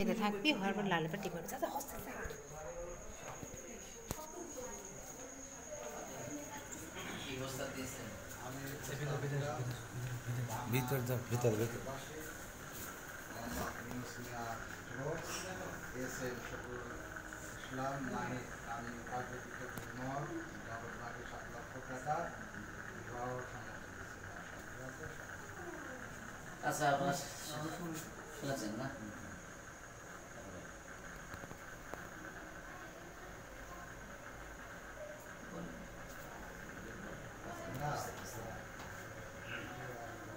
এতে থাকবি হওয়ার পর লাল পাটি করে চাচা হচ্ছে ভিতর যা ভিতর ভিতর ইসলাম নাহিদ আমি কার্যকৃত বিমল নগদ বাকি 7 লক্ষ টাকা বিবাহ সম্মতি। আচ্ছা আপনারা শুনেছেন না?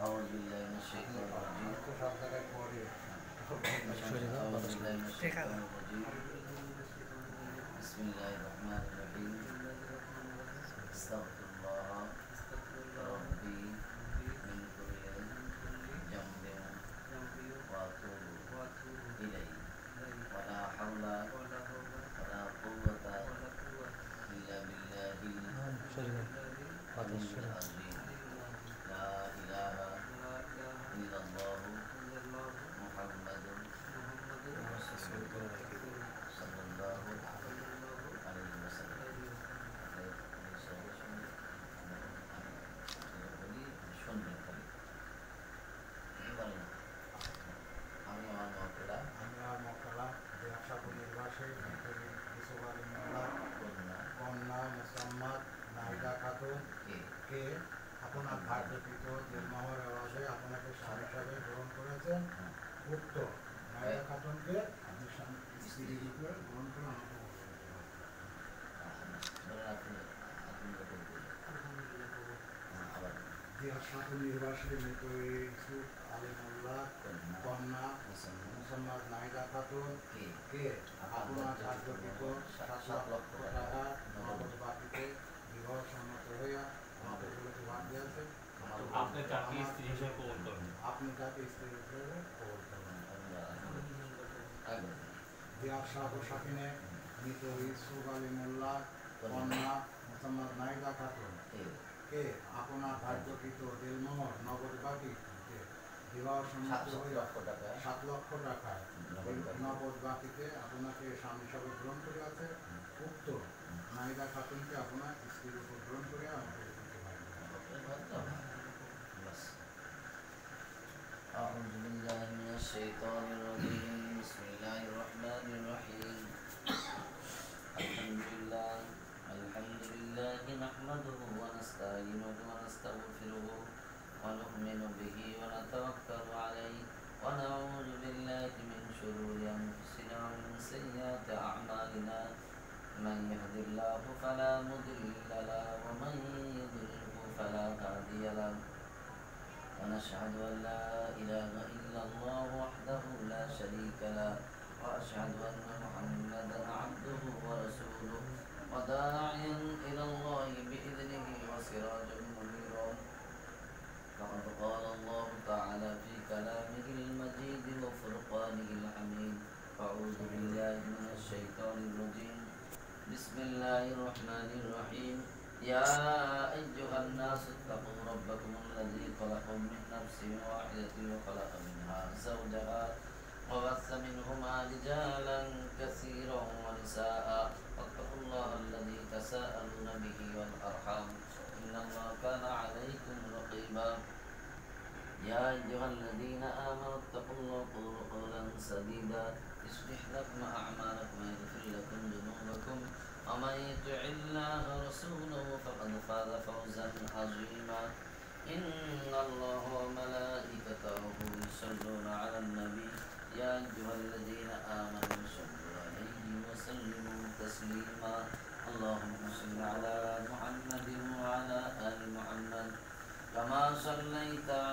أعوذ بالله من الشيطان الرجيم بسم الله الرحمن الرحيم استغفر الله ربي من كل ذنب وأتوب إليه ولا حول ولا قوة إلا بالله العلي العظيم لا إله إلا الله محمد رسول الله صلى الله عليه وسلم কন্যা মোসাম্মদ নাহিদা খাতুন কে আপনার ভাগ্যকৃত দেড়মহর এওয়াজে আপনাকে স্বামী হিসাবে গ্রহণ করেছেন, উক্ত নাহিদা খাতুনকে আপনি স্ত্রী রূপে গ্রহণ করে আমাকে নির্বাসী মৃত ইউসুফ আলী মোল্লা কন্যা মোসাম্মদ নাহিদা খাতুন কে আপনার ভাগ্যকৃত 7 লক্ষ টাকা নগদ বাকিতে বিবাহ সম্মত হইয়া আমাকে বলে ভাগ দিয়েছেন। আপনি তাকে স্ত্রী হিসেবে কবুল করবেন। আপনি তাকে স্ত্রী হিসেবে কবুল করবেন। দিয়ার শাহ সাকিনে মৃত ইউসুফ আলী মোল্লা কন্যা মোসাম্মদ নাহিদা খাতুন কে আপনার ভাগ্যকৃত দেলমোহর নগদ বাকিতে বিবাহ সম্মত হয়ে 7 লক্ষ টাকায় নগদ বাকিতে আপনাকে স্বামী হিসাবে গ্রহণ করে আছে, উক্ত নাহিদা খাতুনকে আপনার স্ত্রীর উপর গ্রহণ করে আমাকে أعوذ بالله من الشيطان الرجيم بسم الله الرحمن الرحيم الحمد لله نحمده ونستعينه ونستغفره ونؤمن به ونتوكل عليه ونعوذ بالله من شرور أنفسنا ومن سيئات أعمالنا من يهد الله فلا مضل له ومن يضلل فلا هادي له ونشهد أن لا إله إلا الله وحده لا شريك له وأشهد أن محمدا عبده ورسوله وداعيا إلى الله بإذنه وسراجا منيرا. فقد قال الله تعالى في كلامه المجيد وفرقانه الحميد. أعوذ بالله من الشيطان الرجيم بسم الله الرحمن الرحيم. يا أيها الناس اتقوا ربكم الذي خلقكم من نفس واحدة وخلق منها زوجها وبث منهما رجالا كثيرا ونساء واتقوا الله الذي تساءلون به والأرحام إن الله كان عليكم رقيبا. يا أيها الذين آمنوا اتقوا الله وقولوا قولا سديدا يصلح لكم أعمالكم ويغفر لكم ذنوبكم ومن يطع الله ورسوله فقد فاز فوزا عظيما. إن الله وملائكته يصلون على النبي يا أيها الذين آمنوا صلوا عليه وسلموا تسليما. اللهم صل على محمد وعلى آل محمد كما صليت